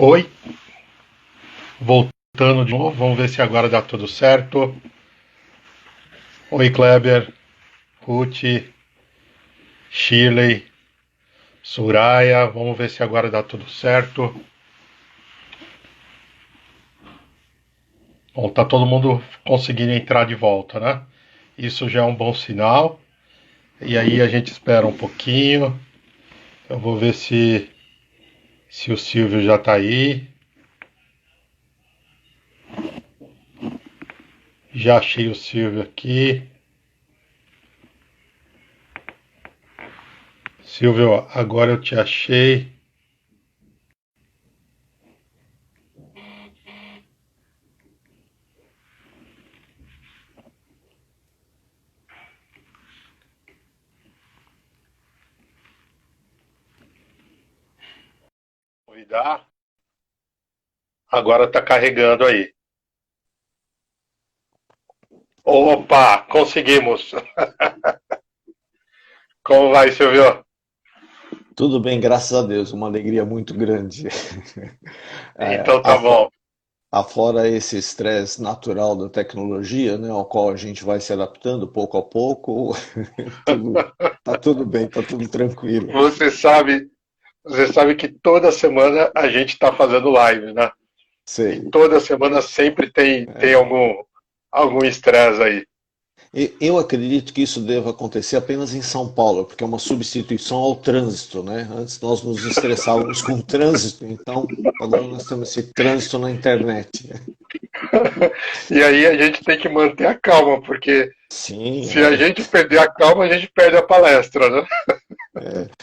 Oi, voltando de novo, vamos ver se agora dá tudo certo. Oi, Kleber, Ruth, Shirley, Soraya, vamos ver se agora dá tudo certo. Bom, tá todo mundo conseguindo entrar de volta, né? Isso já é um bom sinal. E aí a gente espera um pouquinho. Eu vou ver se o Silvio já tá aí. Já achei o Silvio aqui. Silvio, agora eu te achei. Convidar. Agora tá carregando aí. Opa, conseguimos. Como vai, Silvio? Tudo bem, graças a Deus, uma alegria muito grande. É, Então tá bom. afora esse estresse natural da tecnologia, né, ao qual a gente vai se adaptando pouco a pouco, tá tudo bem, tá tudo tranquilo. Você sabe, você sabe que toda semana a gente está fazendo live, né? E Sei. toda semana sempre tem algum estresse aí. Eu acredito que isso deva acontecer apenas em São Paulo, porque é uma substituição ao trânsito, né? Antes nós nos estressávamos com o trânsito, então agora nós temos esse trânsito na internet. E aí a gente tem que manter a calma, porque Sim, se a gente perder a calma, a gente perde a palestra, né?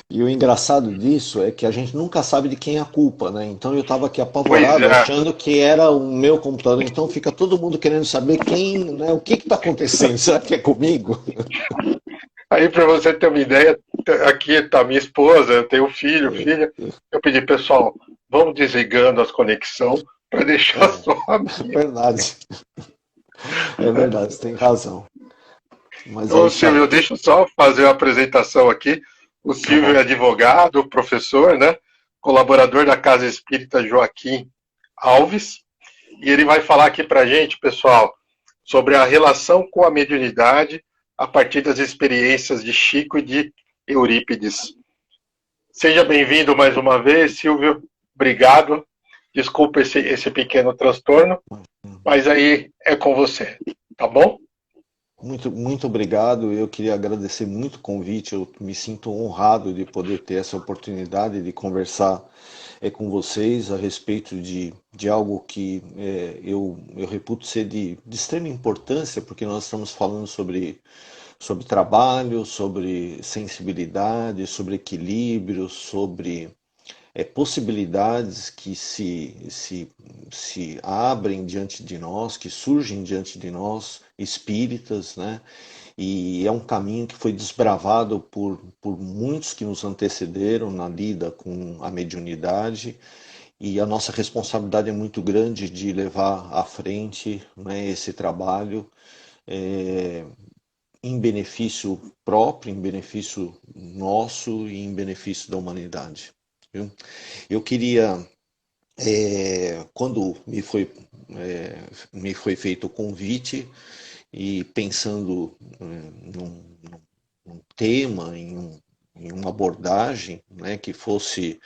e o engraçado disso é que a gente nunca sabe de quem é a culpa, né? Então eu estava aqui Pois apavorado, é. achando que era o meu computador. Então fica todo mundo querendo saber quem, né? O que está acontecendo? Será que é comigo? Aí para você ter uma ideia, aqui está minha esposa, eu tenho filho, filha. Eu pedi, pessoal, vamos desligando as conexões para deixar É, só a minha. verdade, é verdade, você tem razão. Mas é Ô isso Silvio, aí. deixa eu só fazer a apresentação aqui. O Tá Silvio é bom. advogado, professor, né? Colaborador da Casa Espírita Joaquim Alves. E ele vai falar aqui para gente, pessoal, sobre a relação com a mediunidade a partir das experiências de Chico e de Eurípides. Seja bem-vindo mais uma vez, Silvio. Obrigado. Desculpa esse pequeno transtorno, mas aí é com você, tá bom? Muito obrigado. Eu queria agradecer muito o convite. Eu me sinto honrado de poder ter essa oportunidade de conversar com vocês a respeito de algo que eu reputo ser de extrema importância, porque nós estamos falando sobre trabalho, sobre sensibilidade, sobre equilíbrio, sobre possibilidades que se abrem diante de nós, que surgem diante de nós, espíritas, né? E é um caminho que foi desbravado por muitos que nos antecederam na lida com a mediunidade, e a nossa responsabilidade é muito grande de levar à frente, né, esse trabalho é, em benefício próprio, em benefício nosso e em benefício da humanidade. Viu? Eu queria, quando me foi feito o convite, e pensando num tema, em uma abordagem, né, que fosse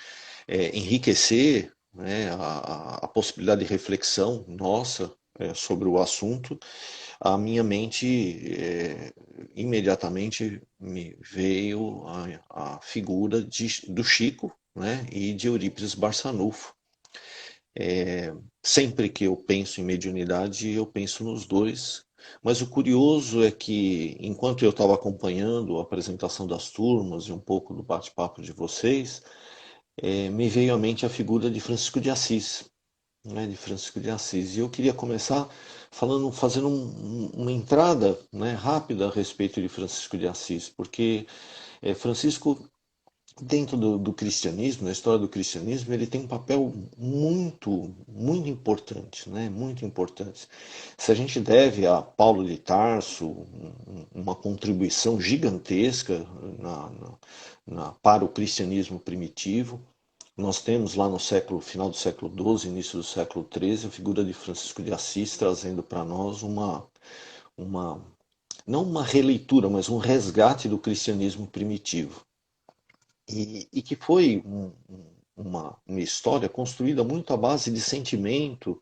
enriquecer, né, a possibilidade de reflexão nossa sobre o assunto, a minha mente imediatamente me veio a figura do Chico, né, e de Eurípides Barçanufo. Sempre que eu penso em mediunidade, eu penso nos dois. Mas o curioso é que, enquanto eu estava acompanhando a apresentação das turmas e um pouco do bate-papo de vocês, me veio à mente a figura de Francisco de Assis, né, de Francisco de Assis. E eu queria começar fazendo uma entrada, né, rápida a respeito de Francisco de Assis, porque Francisco, dentro do cristianismo, na história do cristianismo, ele tem um papel muito importante, né? Muito importante. Se a gente deve a Paulo de Tarso uma contribuição gigantesca para o cristianismo primitivo, nós temos lá no final do século XII, início do século XIII, a figura de Francisco de Assis trazendo para nós uma, não uma releitura, mas um resgate do cristianismo primitivo. E que foi uma história construída muito à base de sentimento,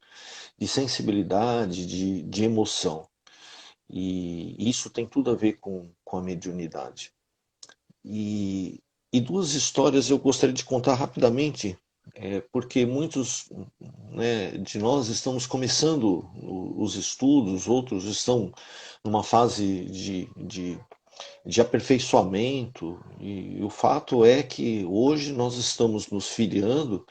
de sensibilidade, de emoção. E isso tem tudo a ver com a mediunidade. E duas histórias eu gostaria de contar rapidamente, porque muitos, né, de nós estamos começando os estudos, outros estão numa fase de aperfeiçoamento, e o fato é que hoje nós estamos nos filiando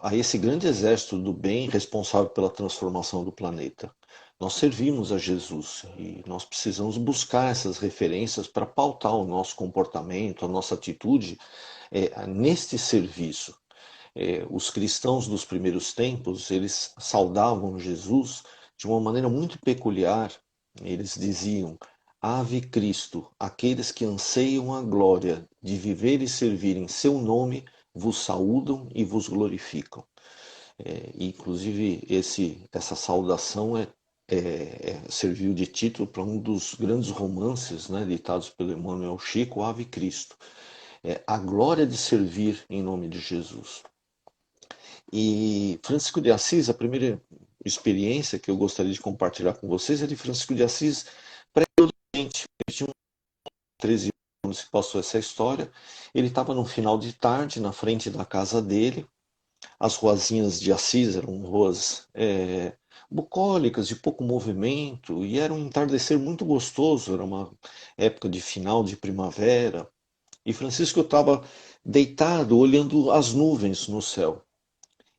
a esse grande exército do bem responsável pela transformação do planeta. Nós servimos a Jesus e nós precisamos buscar essas referências para pautar o nosso comportamento, a nossa atitude neste serviço. Os cristãos dos primeiros tempos, eles saudavam Jesus de uma maneira muito peculiar. Eles diziam: Ave Cristo, aqueles que anseiam a glória de viver e servir em seu nome, vos saúdam e vos glorificam. Inclusive, essa saudação serviu de título para um dos grandes romances, né, ditados pelo Emmanuel Chico, Ave Cristo. A glória de servir em nome de Jesus. E Francisco de Assis, a primeira experiência que eu gostaria de compartilhar com vocês é de Francisco de Assis pré-adolescente. Ele tinha 13 anos que passou essa história. Ele estava no final de tarde, na frente da casa dele. As ruazinhas de Assis eram ruas bucólicas, de pouco movimento, e era um entardecer muito gostoso, era uma época de final de primavera. E Francisco estava deitado, olhando as nuvens no céu.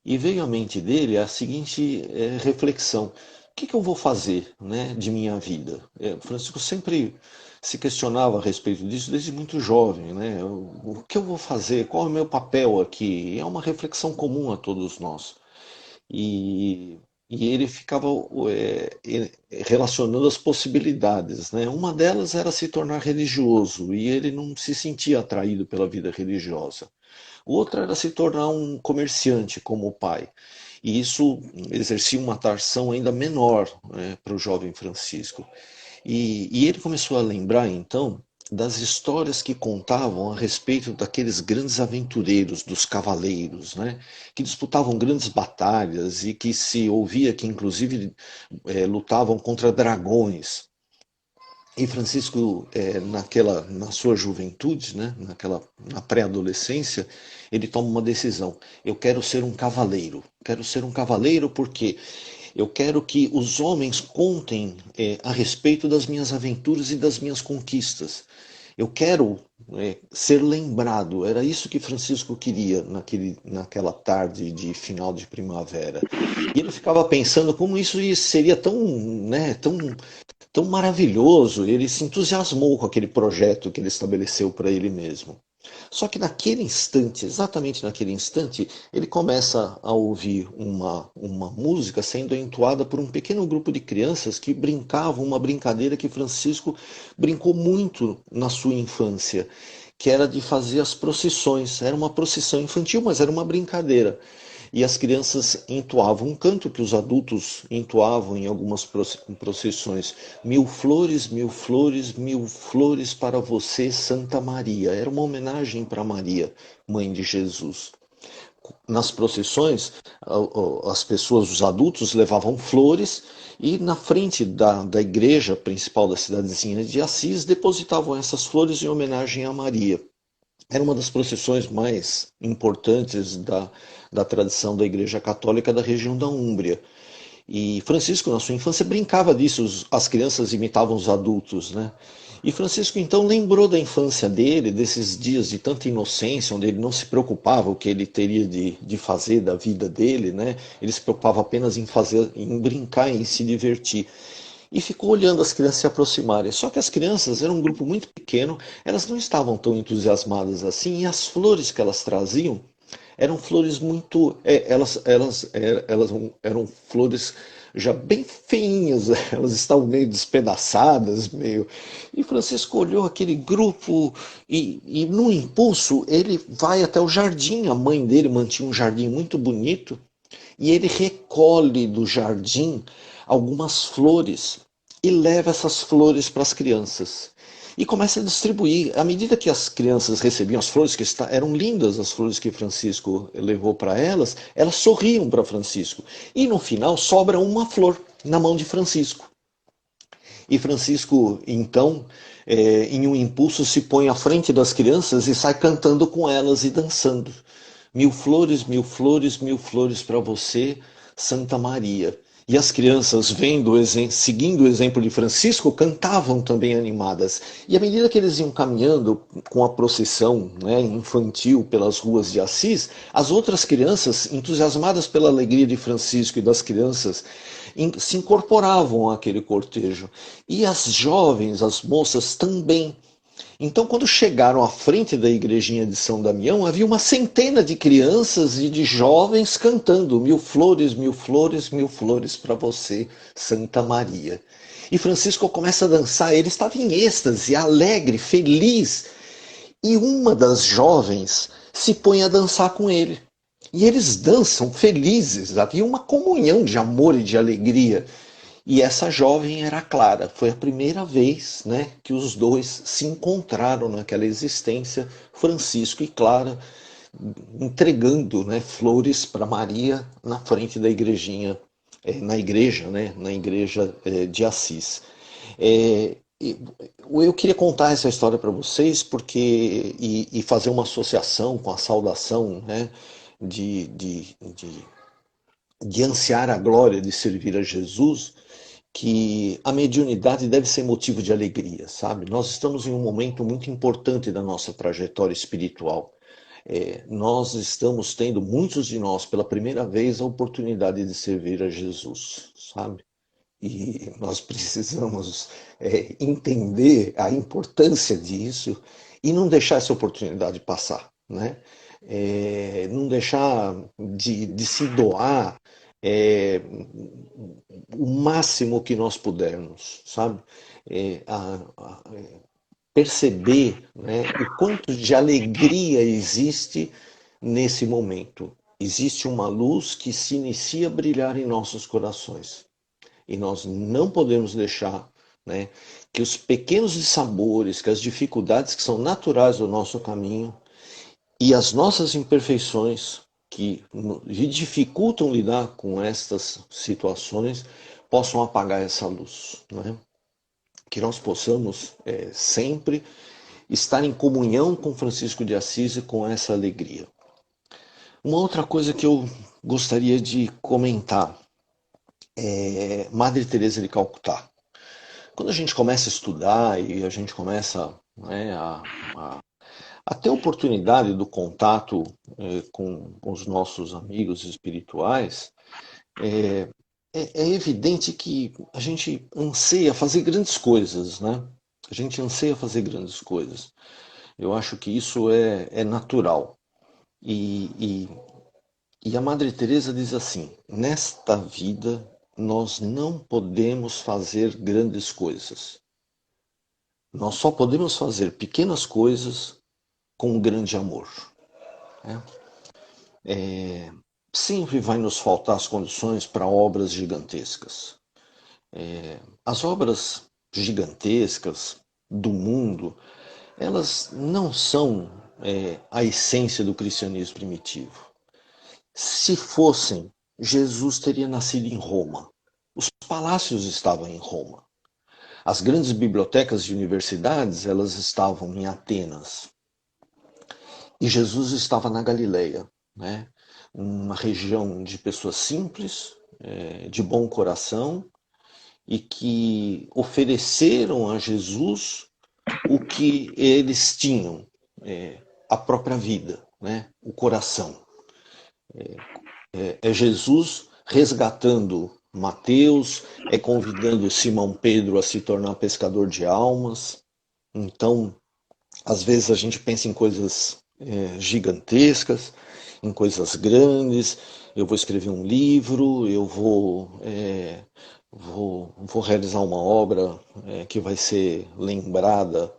E veio à mente dele a seguinte reflexão: o que eu vou fazer, né, de minha vida? Francisco sempre se questionava a respeito disso desde muito jovem, né? O que eu vou fazer? Qual é o meu papel aqui? É uma reflexão comum a todos nós. E, e ele ficava relacionando as possibilidades, né? Uma delas era se tornar religioso, e ele não se sentia atraído pela vida religiosa. Outra era se tornar um comerciante como o pai. E isso exercia uma atração ainda menor, né, para o jovem Francisco. E ele começou a lembrar, então, das histórias que contavam a respeito daqueles grandes aventureiros, dos cavaleiros, né, que disputavam grandes batalhas e que se ouvia que, inclusive, lutavam contra dragões. E Francisco, na sua juventude, né, na pré-adolescência, ele toma uma decisão. Eu quero ser um cavaleiro. Quero ser um cavaleiro porque eu quero que os homens contem a respeito das minhas aventuras e das minhas conquistas. Eu quero ser lembrado. Era isso que Francisco queria naquela tarde de final de primavera. E ele ficava pensando como isso seria tão, né, tão maravilhoso. Ele se entusiasmou com aquele projeto que ele estabeleceu para ele mesmo. Só que naquele instante, exatamente naquele instante, ele começa a ouvir uma música sendo entoada por um pequeno grupo de crianças que brincavam uma brincadeira que Francisco brincou muito na sua infância, que era de fazer as procissões. Era uma procissão infantil, mas era uma brincadeira. E as crianças entoavam um canto que os adultos entoavam em algumas procissões: mil flores, mil flores, mil flores para você, Santa Maria. Era uma homenagem para Maria, mãe de Jesus. Nas procissões, as pessoas, os adultos, levavam flores e na frente da igreja principal da cidadezinha de Assis depositavam essas flores em homenagem a Maria. Era uma das procissões mais importantes da tradição da Igreja Católica da região da Úmbria. E Francisco, na sua infância, brincava disso, as crianças imitavam os adultos, né? E Francisco, então, lembrou da infância dele, desses dias de tanta inocência, onde ele não se preocupava o que ele teria de fazer da vida dele, né? Ele se preocupava apenas em brincar, em se divertir. E ficou olhando as crianças se aproximarem. Só que as crianças eram um grupo muito pequeno, elas não estavam tão entusiasmadas assim, e as flores que elas traziam eram flores muito. Elas eram flores já bem feinhas, elas estavam meio despedaçadas, meio. E Francisco olhou aquele grupo e num impulso, ele vai até o jardim. A mãe dele mantinha um jardim muito bonito e ele recolhe do jardim algumas flores e leva essas flores para as crianças. E começa a distribuir. À medida que as crianças recebiam as flores, que eram lindas as flores que Francisco levou para elas, elas sorriam para Francisco. E no final sobra uma flor na mão de Francisco. E Francisco, então, em um impulso, se põe à frente das crianças e sai cantando com elas e dançando. Mil flores, mil flores, mil flores para você, Santa Maria. E as crianças, seguindo o exemplo de Francisco, cantavam também animadas. E à medida que eles iam caminhando com a procissão, né, infantil pelas ruas de Assis, as outras crianças, entusiasmadas pela alegria de Francisco e das crianças, se incorporavam àquele cortejo. E as jovens, as moças também. Então, quando chegaram à frente da igrejinha de São Damião, havia uma centena de crianças e de jovens cantando mil flores para você, Santa Maria. E Francisco começa a dançar, ele estava em êxtase, alegre, feliz. E uma das jovens se põe a dançar com ele. E eles dançam felizes, havia uma comunhão de amor e de alegria. E essa jovem era Clara. Foi a primeira vez, né, que os dois se encontraram naquela existência, Francisco e Clara, entregando, né, flores para Maria na frente da igrejinha, na igreja, né, na igreja de Assis. Eu queria contar essa história para vocês e fazer uma associação com a saudação, né, de ansiar a glória de servir a Jesus, que a mediunidade deve ser motivo de alegria, sabe? Nós estamos em um momento muito importante da nossa trajetória espiritual. Nós estamos tendo, muitos de nós, pela primeira vez, a oportunidade de servir a Jesus, sabe? E nós precisamos entender a importância disso e não deixar essa oportunidade passar, né? Não deixar de se doar é, o máximo que nós pudermos, sabe? É, a, a, Perceber, né, o quanto de alegria existe nesse momento. Existe uma luz que se inicia a brilhar em nossos corações. E nós não podemos deixar, né, que os pequenos dissabores, que as dificuldades que são naturais do nosso caminho e as nossas imperfeições que dificultam lidar com estas situações possam apagar essa luz, né? Que nós possamos sempre estar em comunhão com Francisco de Assis e com essa alegria. Uma outra coisa que eu gostaria de comentar é Madre Teresa de Calcutá. Quando a gente começa a estudar e a gente começa, né, a ter oportunidade do contato com os nossos amigos espirituais, é evidente que a gente anseia fazer grandes coisas, né? A gente anseia fazer grandes coisas. Eu acho que isso é natural. E, e a Madre Teresa diz assim: nesta vida nós não podemos fazer grandes coisas. Nós só podemos fazer pequenas coisas com grande amor. Né? Sempre vai nos faltar as condições para obras gigantescas. As obras gigantescas do mundo, elas não são a essência do cristianismo primitivo. Se fossem, Jesus teria nascido em Roma. Os palácios estavam em Roma. As grandes bibliotecas de universidades, elas estavam em Atenas. E Jesus estava na Galileia, né? Uma região de pessoas simples, de bom coração, e que ofereceram a Jesus o que eles tinham, a própria vida, né? O coração. É Jesus resgatando Mateus, convidando Simão Pedro a se tornar pescador de almas. Então, às vezes a gente pensa em coisas gigantescas, em coisas grandes, eu vou escrever um livro, eu vou realizar uma obra que vai ser lembrada,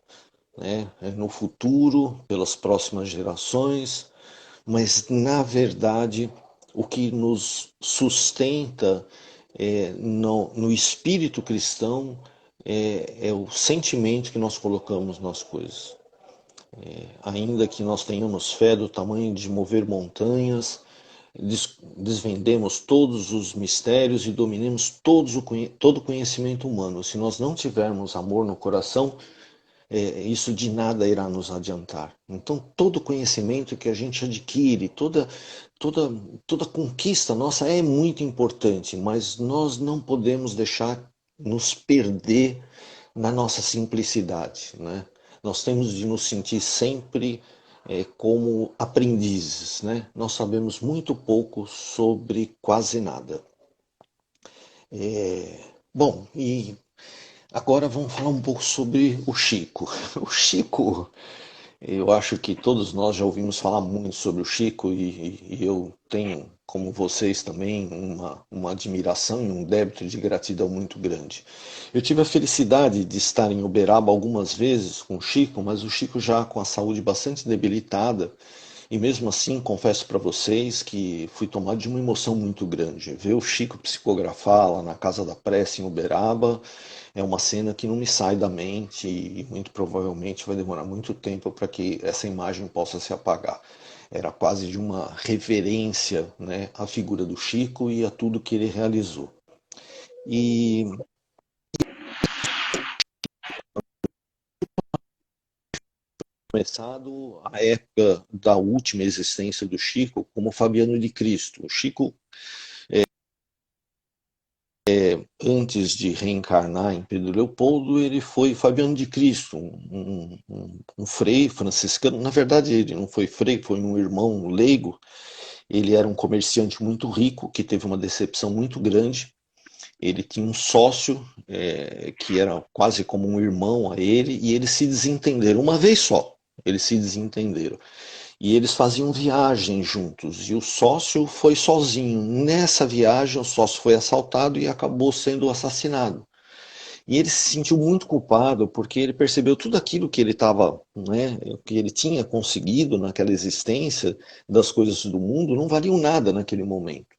né, no futuro pelas próximas gerações, mas na verdade o que nos sustenta no espírito cristão é o sentimento que nós colocamos nas coisas. Ainda que nós tenhamos fé do tamanho de mover montanhas, desvendemos todos os mistérios e dominemos todo o conhecimento humano. Se nós não tivermos amor no coração, isso de nada irá nos adiantar. Então, todo conhecimento que a gente adquire, toda, toda conquista nossa é muito importante, mas nós não podemos deixar nos perder na nossa simplicidade, né? Nós temos de nos sentir sempre como aprendizes, né? Nós sabemos muito pouco sobre quase nada. Bom, e agora vamos falar um pouco sobre o Chico. O Chico, eu acho que todos nós já ouvimos falar muito sobre o Chico e eu tenho, como vocês também, uma admiração e um débito de gratidão muito grande. Eu tive a felicidade de estar em Uberaba algumas vezes com o Chico, mas o Chico já com a saúde bastante debilitada, e mesmo assim confesso para vocês que fui tomado de uma emoção muito grande. Ver o Chico psicografar lá na Casa da Prece em Uberaba é uma cena que não me sai da mente e muito provavelmente vai demorar muito tempo para que essa imagem possa se apagar. Era quase de uma reverência, né, à figura do Chico e a tudo que ele realizou. E começado a época da última existência do Chico como Fabiano de Cristo. O Chico, antes de reencarnar em Pedro Leopoldo, ele foi Fabiano de Cristo, um frei franciscano. Na verdade, ele não foi frei, foi um irmão leigo. Ele era um comerciante muito rico que teve uma decepção muito grande. Ele tinha um sócio que era quase como um irmão a ele e eles se desentenderam uma vez só. Eles se desentenderam. E eles faziam viagem juntos. E o sócio foi sozinho. Nessa viagem, o sócio foi assaltado e acabou sendo assassinado. E ele se sentiu muito culpado porque ele percebeu tudo aquilo que ele estava, né, que ele tinha conseguido naquela existência das coisas do mundo não valiam nada naquele momento.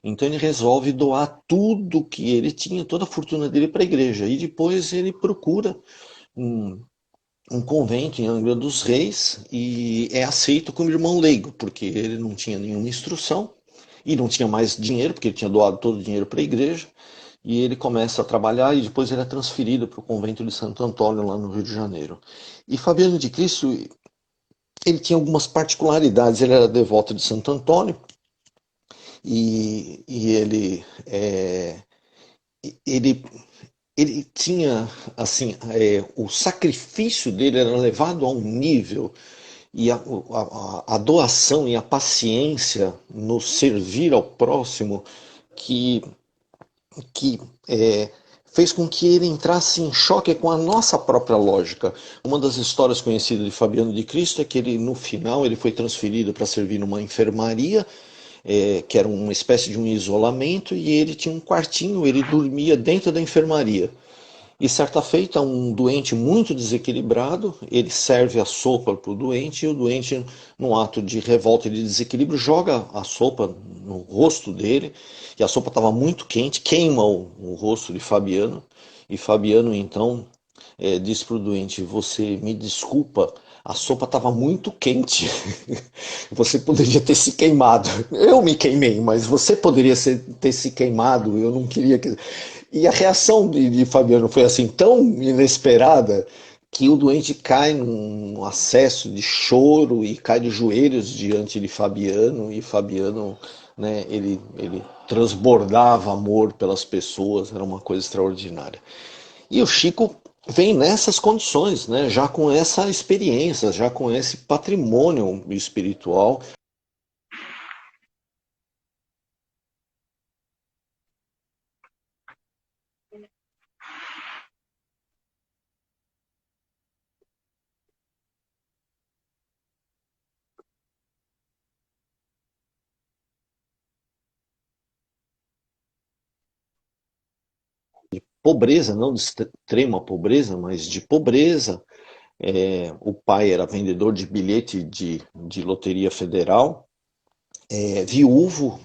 Então ele resolve doar tudo que ele tinha, toda a fortuna dele para a igreja. E depois ele procura um, um convento em Angra dos Reis e é aceito como irmão leigo, porque ele não tinha nenhuma instrução e não tinha mais dinheiro, porque ele tinha doado todo o dinheiro para a igreja. E ele começa a trabalhar e depois ele é transferido para o convento de Santo Antônio, lá no Rio de Janeiro. E Fabiano de Cristo, ele tinha algumas particularidades. Ele era devoto de Santo Antônio e ele ele tinha assim o sacrifício dele era levado a um nível e a doação e a paciência no servir ao próximo que que fez com que ele entrasse em choque com a nossa própria lógica. Uma das histórias conhecidas de Fabiano de Cristo é que ele, no final, ele foi transferido para servir numa enfermaria, que era uma espécie de um isolamento, e ele tinha um quartinho, ele dormia dentro da enfermaria. E certa feita, um doente muito desequilibrado, ele serve a sopa para o doente, e o doente, num ato de revolta e de desequilíbrio, joga a sopa no rosto dele, e a sopa estava muito quente, queima o rosto de Fabiano, e Fabiano então diz para o doente: Você me desculpa, a sopa estava muito quente, você poderia ter se queimado. Eu me queimei, mas você poderia ter se queimado, eu não queria que. E a reação de Fabiano foi assim tão inesperada que o doente cai num acesso de choro e cai de joelhos diante de Fabiano e Fabiano, né, ele transbordava amor pelas pessoas, era uma coisa extraordinária. E o Chico vem nessas condições, né, já com essa experiência, já com esse patrimônio espiritual. pobreza, não de extrema pobreza, mas de pobreza. O pai era vendedor de bilhete de loteria federal, viúvo.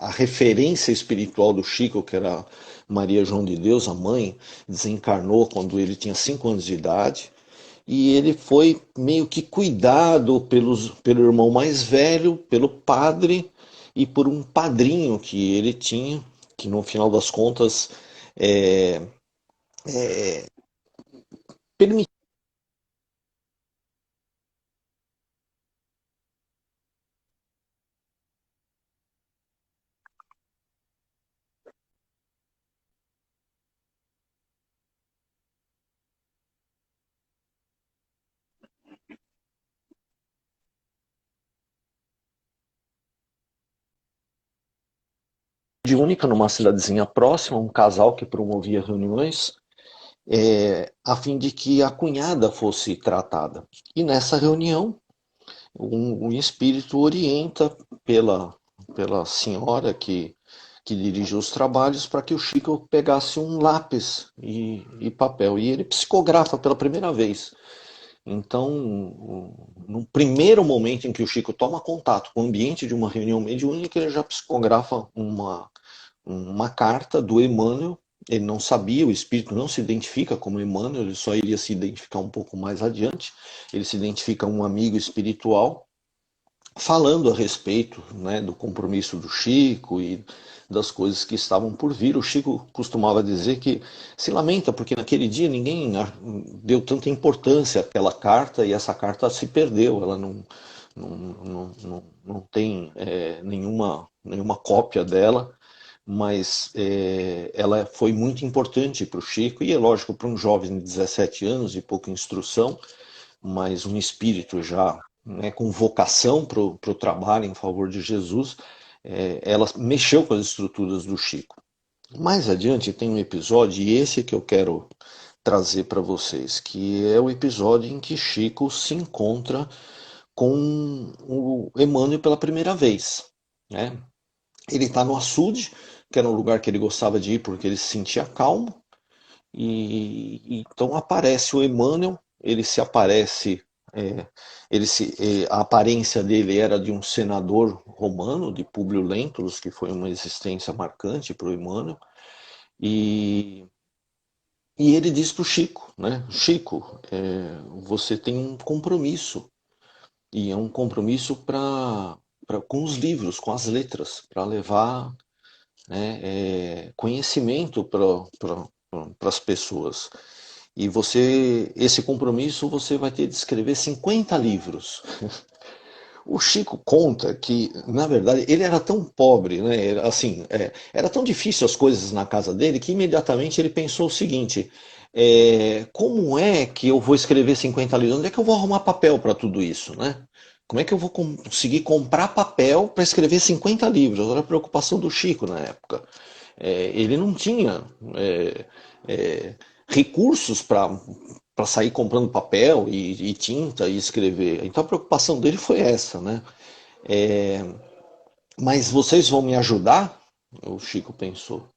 A referência espiritual do Chico, que era Maria João de Deus, a mãe, desencarnou quando ele tinha 5 anos de idade. E ele foi meio que cuidado pelo irmão mais velho, pelo padre e por um padrinho que ele tinha, que no final das contas é, permitiu. De única numa cidadezinha próxima, um casal que promovia reuniões, a fim de que a cunhada fosse tratada. E nessa reunião, um espírito orienta pela senhora que dirigiu os trabalhos para que o Chico pegasse um lápis e papel. E ele psicografa pela primeira vez. Então, no primeiro momento em que o Chico toma contato com o ambiente de uma reunião mediúnica, ele já psicografa uma carta do Emmanuel. Ele não sabia, o espírito não se identifica como Emmanuel, ele só iria se identificar um pouco mais adiante. Ele se identifica um amigo espiritual, falando a respeito, né, do compromisso do Chico e das coisas que estavam por vir. O Chico costumava dizer que se lamenta porque naquele dia ninguém deu tanta importância àquela carta e essa carta se perdeu, ela não tem nenhuma cópia dela, mas ela foi muito importante para o Chico e é lógico para um jovem de 17 anos de pouca instrução, mas um espírito já, né, com vocação para o trabalho em favor de Jesus, ela mexeu com as estruturas do Chico. Mais adiante tem um episódio, e esse é que eu quero trazer para vocês, que é o episódio em que Chico se encontra com o Emmanuel pela primeira vez, né? Ele está no açude, que era um lugar que ele gostava de ir porque ele se sentia calmo, e então aparece o Emmanuel, ele se aparece, é, a aparência dele era de um senador romano, de Públio Lentulus, que foi uma existência marcante para o Emmanuel, e, e ele diz para o Chico, né? Chico, você tem um compromisso, e é um compromisso com os livros, com as letras, para levar, né, conhecimento para as pessoas. E esse compromisso você vai ter de escrever 50 livros. O Chico conta que, na verdade, ele era tão pobre, né? Assim, era tão difícil as coisas na casa dele que imediatamente ele pensou o seguinte: como é que eu vou escrever 50 livros? Onde é que eu vou arrumar papel para tudo isso, né? Como é que eu vou conseguir comprar papel para escrever 50 livros? Era a preocupação do Chico na época. Ele não tinha recursos para sair comprando papel e tinta e escrever. Então a preocupação dele foi essa, né? É, mas vocês vão me ajudar? O Chico pensou.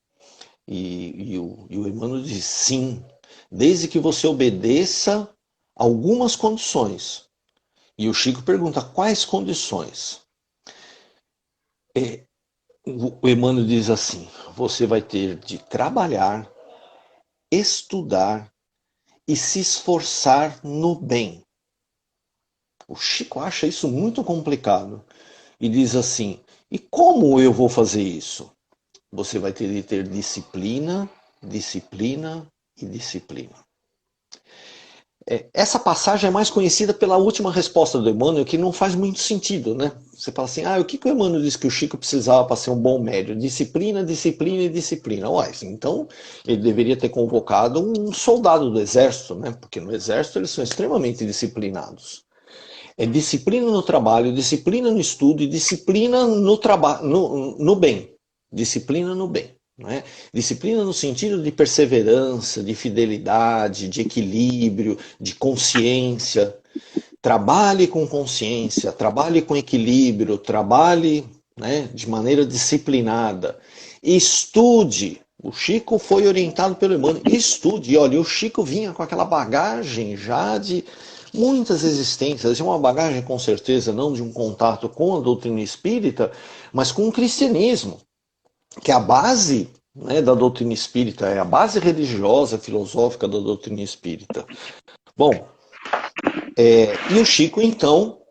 E o Emmanuel disse, sim, desde que você obedeça algumas condições. E o Chico pergunta, quais condições? O Emmanuel diz assim, você vai ter de trabalhar, estudar e se esforçar no bem. O Chico acha isso muito complicado e diz assim: e como eu vou fazer isso? Você vai ter de ter disciplina, disciplina e disciplina. Essa passagem é mais conhecida pela última resposta do Emmanuel, que não faz muito sentido, né? Você fala assim, o que o Emmanuel disse que o Chico precisava para ser um bom médium? Disciplina, disciplina e disciplina. Ué, então ele deveria ter convocado um soldado do exército, né? Porque no exército eles são extremamente disciplinados. É disciplina no trabalho, disciplina no estudo e disciplina no bem. Disciplina no bem. Né? Disciplina no sentido de perseverança, de fidelidade, de equilíbrio, de consciência. Trabalhe com consciência, trabalhe com equilíbrio, trabalhe, né, de maneira disciplinada. Estude, O Chico foi orientado pelo Emmanuel. Estude. E olha, o Chico vinha com aquela bagagem já de muitas existências, de uma bagagem com certeza não de um contato com a doutrina espírita, mas com o cristianismo, que é a base, né, da doutrina espírita, é a base religiosa, filosófica da doutrina espírita. Bom, e o Chico então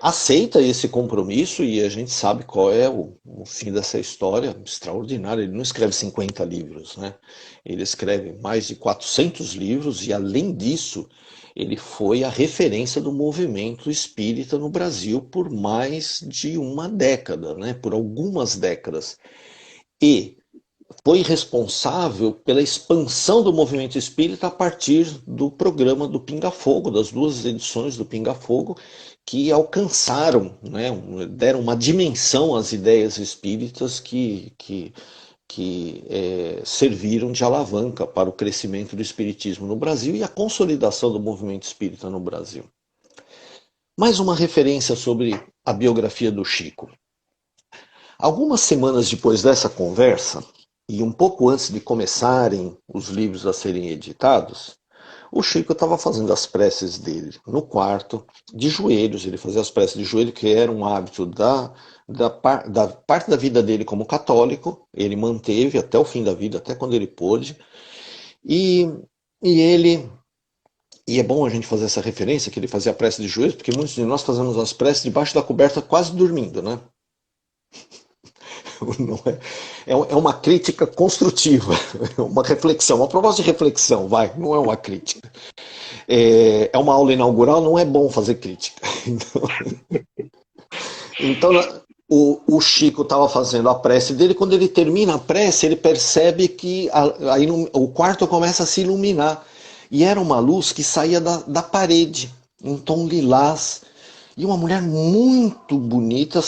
aceita esse compromisso e a gente sabe qual é o fim dessa história extraordinária. Ele não escreve 50 livros, né? Ele escreve mais de 400 livros e, além disso, ele foi a referência do movimento espírita no Brasil por mais de uma década, né? Por algumas décadas. E foi responsável pela expansão do movimento espírita a partir do programa do Pinga Fogo, das duas edições do Pinga Fogo, que alcançaram, né, deram uma dimensão às ideias espíritas que serviram de alavanca para o crescimento do espiritismo no Brasil e a consolidação do movimento espírita no Brasil. Mais uma referência sobre a biografia do Chico. Algumas semanas depois dessa conversa, e um pouco antes de começarem os livros a serem editados, o Chico estava fazendo as preces dele no quarto, de joelhos. Ele fazia as preces de joelho, que era um hábito da parte da vida dele como católico. Ele manteve até o fim da vida, até quando ele pôde. E é bom a gente fazer essa referência, que ele fazia a prece de joelhos, porque muitos de nós fazemos as preces debaixo da coberta quase dormindo, né? Não é uma crítica construtiva, é uma reflexão, uma proposta de reflexão, vai, não é uma crítica. É uma aula inaugural, não é bom fazer crítica. Então o Chico estava fazendo a prece dele, quando ele termina a prece, ele percebe que o quarto começa a se iluminar. E era uma luz que saía da parede, em tom lilás. E uma mulher muito bonita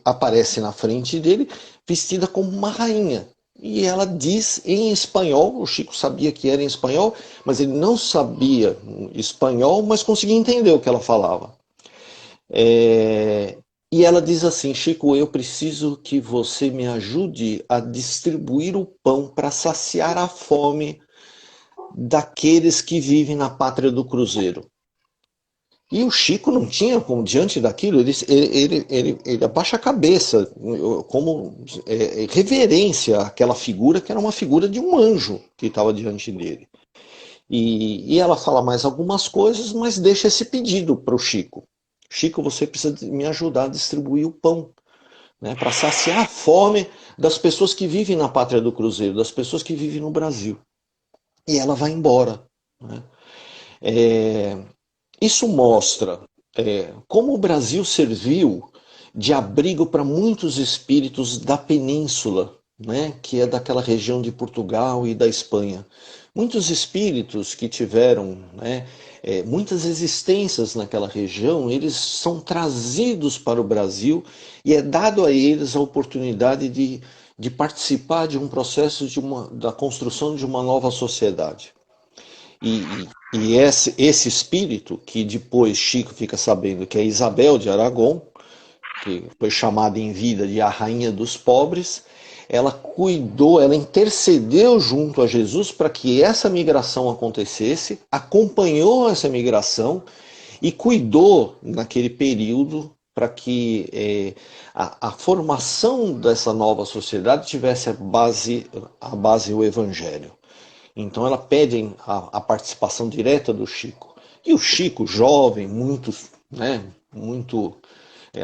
aparece na frente dele, vestida como uma rainha. E ela diz em espanhol, o Chico sabia que era em espanhol, mas ele não sabia espanhol, mas conseguia entender o que ela falava. E ela diz assim: Chico, eu preciso que você me ajude a distribuir o pão para saciar a fome daqueles que vivem na pátria do Cruzeiro. E o Chico não tinha como, diante daquilo, ele abaixa a cabeça, como reverência àquela figura, que era uma figura de um anjo que estava diante dele. E ela fala mais algumas coisas, mas deixa esse pedido para o Chico. Chico, você precisa me ajudar a distribuir o pão, né, para saciar a fome das pessoas que vivem na pátria do Cruzeiro, das pessoas que vivem no Brasil. E ela vai embora, né? Isso mostra como o Brasil serviu de abrigo para muitos espíritos da península, né, que é daquela região de Portugal e da Espanha. Muitos espíritos que tiveram, né, muitas existências naquela região, eles são trazidos para o Brasil e é dado a eles a oportunidade de participar de um processo da construção de uma nova sociedade. E esse espírito, que depois Chico fica sabendo que é Isabel de Aragão, que foi chamada em vida de a Rainha dos Pobres, ela cuidou, ela intercedeu junto a Jesus para que essa migração acontecesse, acompanhou essa migração e cuidou naquele período para que a formação dessa nova sociedade tivesse a base o Evangelho. Então ela pede a participação direta do Chico. E o Chico, jovem, muito,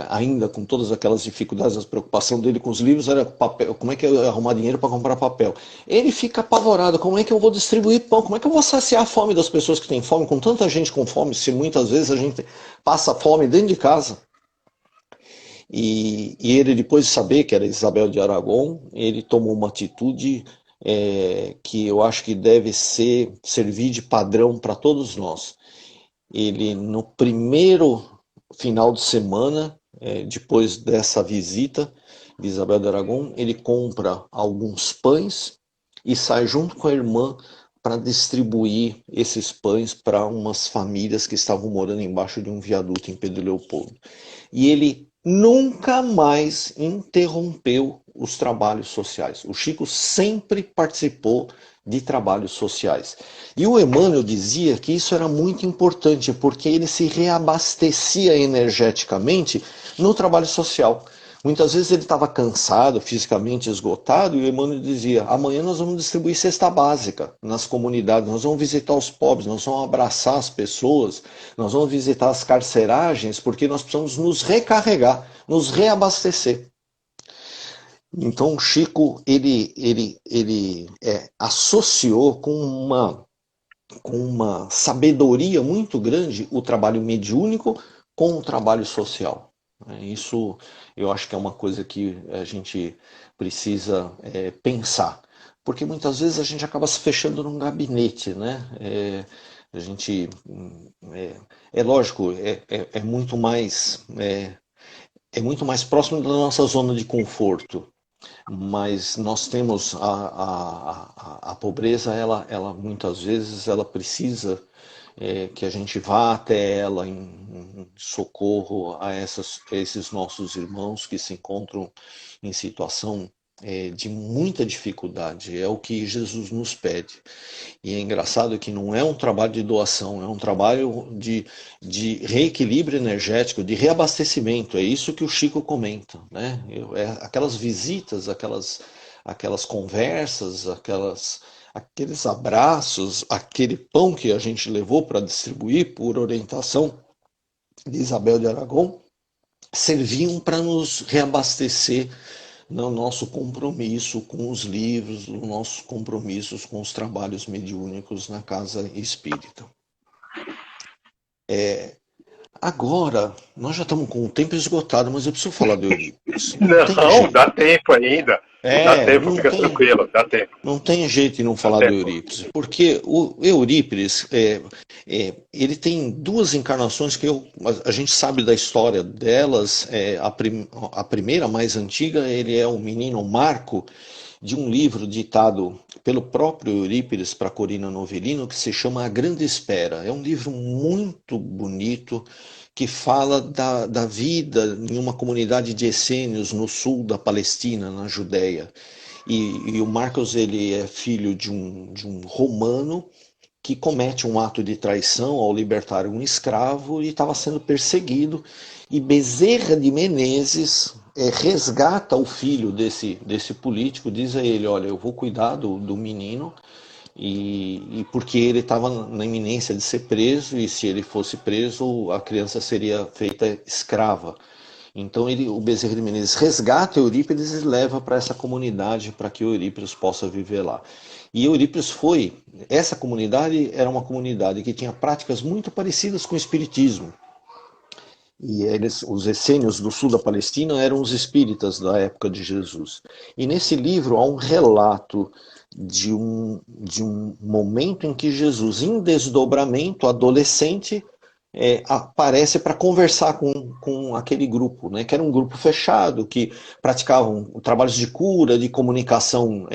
ainda com todas aquelas dificuldades, a preocupação dele com os livros era papel, como é que eu ia arrumar dinheiro para comprar papel. Ele fica apavorado, como é que eu vou distribuir pão, como é que eu vou saciar a fome das pessoas que têm fome, com tanta gente com fome, se muitas vezes a gente passa fome dentro de casa. E ele, depois de saber que era Isabel de Aragão, ele tomou uma atitude que eu acho que deve servir de padrão para todos nós. Ele, no primeiro final de semana, depois dessa visita de Isabel de Aragão, ele compra alguns pães e sai junto com a irmã para distribuir esses pães para umas famílias que estavam morando embaixo de um viaduto em Pedro Leopoldo. E ele nunca mais interrompeu os trabalhos sociais. O Chico sempre participou de trabalhos sociais. E o Emmanuel dizia que isso era muito importante, porque ele se reabastecia energeticamente no trabalho social. Muitas vezes ele estava cansado, fisicamente esgotado, e o Emmanuel dizia: amanhã nós vamos distribuir cesta básica nas comunidades, nós vamos visitar os pobres, nós vamos abraçar as pessoas, nós vamos visitar as carceragens, porque nós precisamos nos recarregar, nos reabastecer. Então o Chico associou com uma sabedoria muito grande o trabalho mediúnico com o trabalho social. Isso eu acho que é uma coisa que a gente precisa pensar, porque muitas vezes a gente acaba se fechando num gabinete, né? A gente é lógico, é muito mais próximo da nossa zona de conforto, mas nós temos a pobreza, ela muitas vezes ela precisa que a gente vá até ela em socorro a esses nossos irmãos que se encontram em situação de muita dificuldade. É o que Jesus nos pede. E é engraçado que não é um trabalho de doação, é um trabalho de reequilíbrio energético, de reabastecimento. É isso que o Chico comenta, né? Aquelas visitas, aquelas conversas, aqueles abraços, aquele pão que a gente levou para distribuir por orientação de Isabel de Aragão, serviam para nos reabastecer no nosso compromisso com os livros, nos nossos compromissos com os trabalhos mediúnicos na casa espírita. Agora, nós já estamos com o tempo esgotado, mas eu preciso falar do Eurípides. Não tem Não, jeito. dá tempo ainda. Dá tempo, Não fica tem, tranquilo, dá tempo. não tem jeito de não Dá falar do tempo. Eurípides, porque o Eurípides, ele tem duas encarnações que a gente sabe da história delas. A primeira, mais antiga, ele é o menino Marco, de um livro ditado pelo próprio Eurípides para Corina Novellino, que se chama A Grande Espera. É um livro muito bonito, que fala da vida em uma comunidade de essênios no sul da Palestina, na Judéia. E o Marcos, ele é filho de um romano que comete um ato de traição ao libertar um escravo e estava sendo perseguido. E Bezerra de Menezes resgata o filho desse político, diz a ele: olha, eu vou cuidar do menino, e porque ele estava na iminência de ser preso, e se ele fosse preso, a criança seria feita escrava. Então o Bezerra de Menezes resgata Eurípides e leva para essa comunidade para que Eurípides possa viver lá. E Eurípides essa comunidade era uma comunidade que tinha práticas muito parecidas com o espiritismo. E os essênios do sul da Palestina eram os espíritas da época de Jesus. E nesse livro há um relato de um momento em que Jesus, em desdobramento, adolescente, aparece para conversar com aquele grupo, né, que era um grupo fechado, que praticavam trabalhos de cura, de comunicação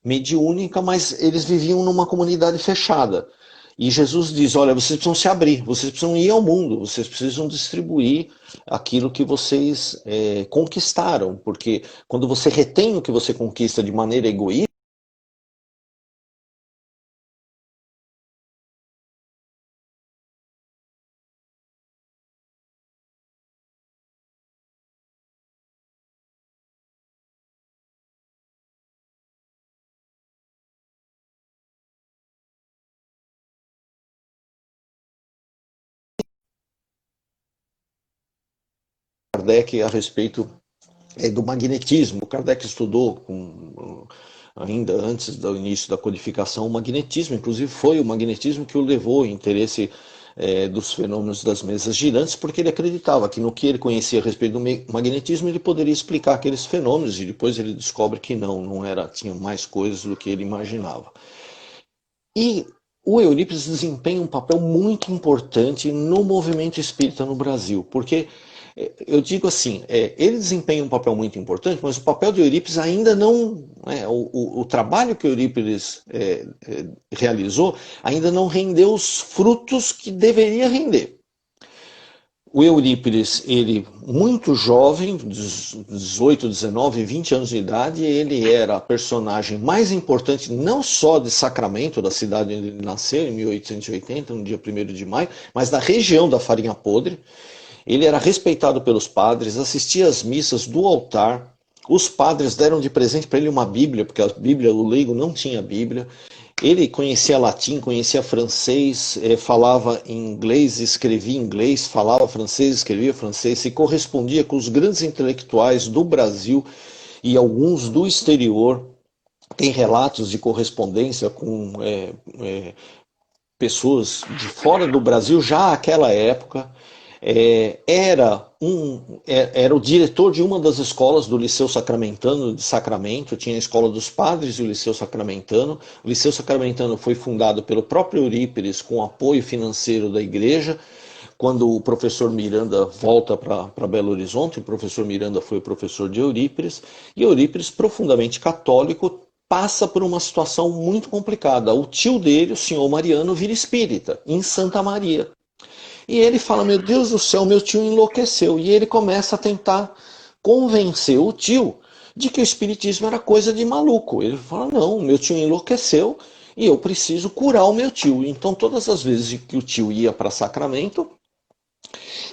mediúnica, mas eles viviam numa comunidade fechada. E Jesus diz: olha, vocês precisam se abrir, vocês precisam ir ao mundo, vocês precisam distribuir aquilo que vocês conquistaram, porque quando você retém o que você conquista de maneira egoísta, Kardec a respeito do magnetismo. O Kardec estudou ainda antes do início da codificação o magnetismo, inclusive foi o magnetismo que o levou ao interesse dos fenômenos das mesas girantes, porque ele acreditava que no que ele conhecia a respeito do magnetismo ele poderia explicar aqueles fenômenos, e depois ele descobre que não era, tinha mais coisas do que ele imaginava. E o Eurípides desempenha um papel muito importante no movimento espírita no Brasil, porque eu digo assim, ele desempenha um papel muito importante, mas o papel de Eurípides ainda não, o trabalho que Eurípides realizou ainda não rendeu os frutos que deveria render. o Eurípides, ele muito jovem, 18, 19, 20 anos de idade, ele era a personagem mais importante, não só de Sacramento, da cidade onde ele nasceu, em 1880, no dia 1º de maio, mas da região da Farinha Podre. Ele era respeitado pelos padres, assistia às missas do altar. Os padres deram de presente para ele uma Bíblia, porque a Bíblia, o leigo não tinha Bíblia. Ele conhecia latim, conhecia francês, falava inglês, escrevia inglês, falava francês, escrevia francês, se correspondia com os grandes intelectuais do Brasil e alguns do exterior. Tem relatos de correspondência com pessoas de fora do Brasil já naquela época. Era o diretor de uma das escolas do Liceu Sacramentano de Sacramento, tinha a Escola dos Padres e o Liceu Sacramentano. O Liceu Sacramentano foi fundado pelo próprio Eurípides com apoio financeiro da igreja. Quando o professor Miranda volta para Belo Horizonte, o professor Miranda foi o professor de Eurípides, e Eurípides, profundamente católico, passa por uma situação muito complicada. O tio dele, o senhor Mariano, vira espírita, em Santa Maria. E ele fala, meu Deus do céu, meu tio enlouqueceu. E ele começa a tentar convencer o tio de que o espiritismo era coisa de maluco. Ele fala, não, meu tio enlouqueceu e eu preciso curar o meu tio. Então todas as vezes que o tio ia para Sacramento,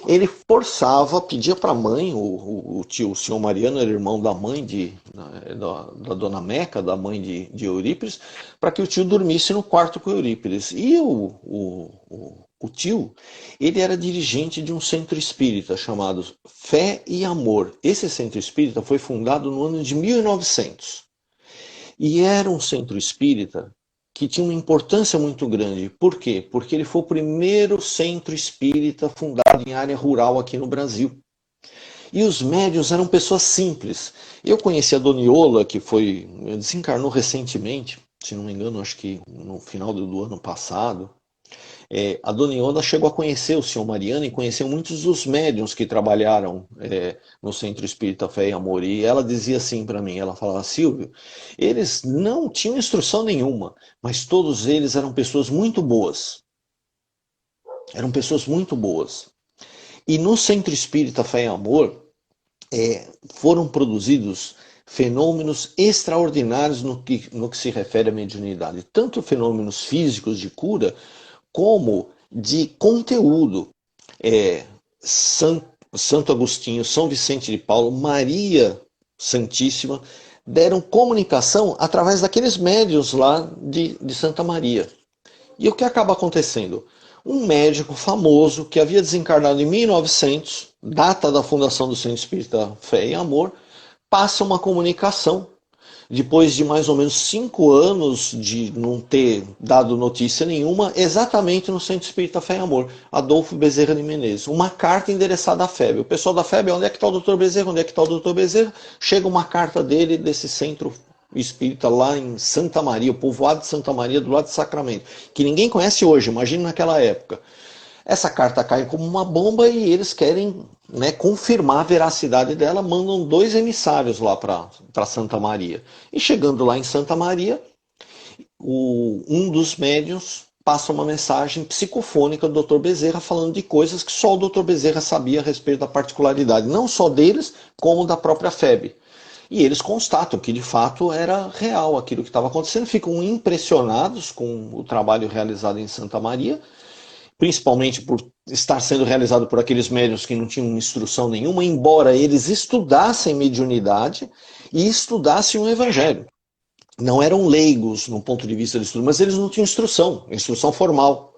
ele forçava, pedia para a mãe, o tio, o senhor Mariano era irmão da mãe da dona Meca, da mãe de Eurípides, para que o tio dormisse no quarto com Eurípides. E o tio, ele era dirigente de um centro espírita chamado Fé e Amor. Esse centro espírita foi fundado no ano de 1900. E era um centro espírita que tinha uma importância muito grande. Por quê? Porque ele foi o primeiro centro espírita fundado em área rural aqui no Brasil. E os médiuns eram pessoas simples. Eu conheci a Dona Iola, que desencarnou recentemente, se não me engano, acho que no final do ano passado. A Dona Iola chegou a conhecer o senhor Mariano e conheceu muitos dos médiuns que trabalharam no Centro Espírita Fé e Amor. E ela dizia assim para mim, ela falava, Silvio, eles não tinham instrução nenhuma, mas todos eles eram pessoas muito boas. Eram pessoas muito boas. E no Centro Espírita Fé e Amor foram produzidos fenômenos extraordinários no que se refere à mediunidade. Tanto fenômenos físicos de cura, como de conteúdo. Santo Agostinho, São Vicente de Paulo, Maria Santíssima deram comunicação através daqueles médiuns lá de Santa Maria. E o que acaba acontecendo? Um médico famoso que havia desencarnado em 1900, data da fundação do Centro Espírita Fé e Amor, passa uma comunicação. Depois de mais ou menos 5 anos de não ter dado notícia nenhuma, exatamente no Centro Espírita Fé e Amor, Adolfo Bezerra de Menezes. Uma carta endereçada à FEB. O pessoal da FEB, onde é que está o doutor Bezerra? Onde é que está o doutor Bezerra? Chega uma carta dele, desse centro espírita lá em Santa Maria, o povoado de Santa Maria, do lado de Sacramento, que ninguém conhece hoje, imagine naquela época. Essa carta cai como uma bomba e eles querem confirmar a veracidade dela, mandam 2 emissários lá para Santa Maria. E chegando lá em Santa Maria, um dos médiuns passa uma mensagem psicofônica do Dr. Bezerra falando de coisas que só o Dr. Bezerra sabia a respeito da particularidade, não só deles, como da própria FEB. E eles constatam que de fato era real aquilo que estava acontecendo, ficam impressionados com o trabalho realizado em Santa Maria, principalmente por estar sendo realizado por aqueles médiuns que não tinham instrução nenhuma, embora eles estudassem mediunidade e estudassem o Evangelho. Não eram leigos no ponto de vista do estudo, mas eles não tinham instrução formal.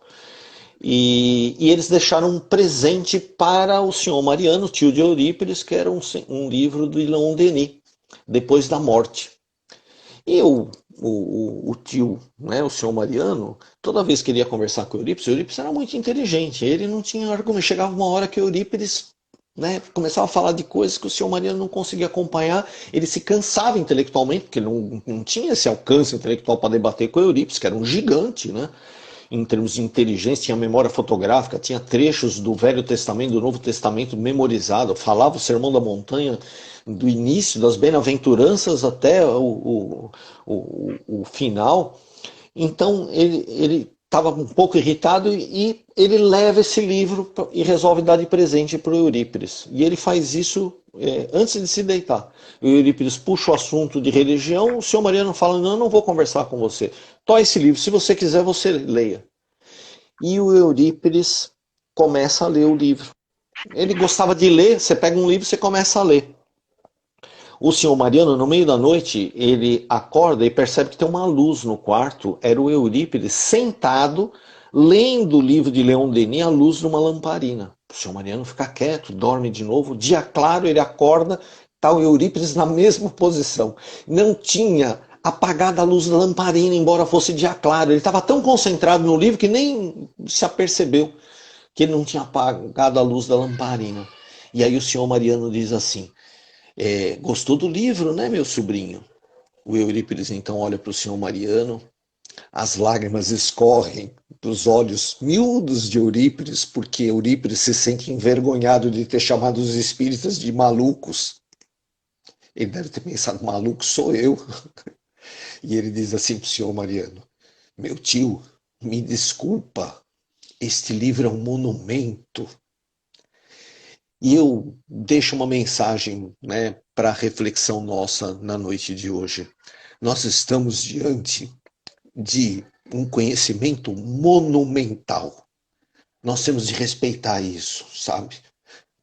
E eles deixaram um presente para o senhor Mariano, tio de Eurípides, que era um livro do Leon Denis, Depois da Morte. E o tio, o senhor Mariano, toda vez que ele ia conversar com o Eurípides era muito inteligente, ele não tinha argumento. Chegava uma hora que o Eurípides começava a falar de coisas que o senhor Mariano não conseguia acompanhar, ele se cansava intelectualmente, porque ele não tinha esse alcance intelectual para debater com o Eurípides, que era um gigante, em termos de inteligência, tinha memória fotográfica, tinha trechos do Velho Testamento, do Novo Testamento memorizado, falava o Sermão da Montanha, do início das bem-aventuranças até o final. Então ele estava um pouco irritado e ele leva esse livro e resolve dar de presente para o Eurípides. E ele faz isso antes de se deitar. O Eurípides puxa o assunto de religião, o senhor Mariano fala, não, eu não vou conversar com você. Toma esse livro, se você quiser, você leia. E o Eurípides começa a ler o livro. Ele gostava de ler, você pega um livro e você começa a ler. O senhor Mariano, no meio da noite, ele acorda e percebe que tem uma luz no quarto. Era o Eurípides sentado, lendo o livro de Leon Denis à luz de uma lamparina. O senhor Mariano fica quieto, dorme de novo. Dia claro, ele acorda, está o Eurípides na mesma posição. Não tinha apagado a luz da lamparina, embora fosse dia claro. Ele estava tão concentrado no livro que nem se apercebeu que ele não tinha apagado a luz da lamparina. E aí o senhor Mariano diz assim, gostou do livro, né, meu sobrinho? O Eurípides então olha para o senhor Mariano, as lágrimas escorrem dos olhos miúdos de Eurípides, porque Eurípides se sente envergonhado de ter chamado os espíritas de malucos. Ele deve ter pensado, maluco sou eu. E ele diz assim para o senhor Mariano, meu tio, me desculpa, este livro é um monumento. E eu deixo uma mensagem, né, para a reflexão nossa na noite de hoje. Nós estamos diante de um conhecimento monumental. Nós temos de respeitar isso, sabe?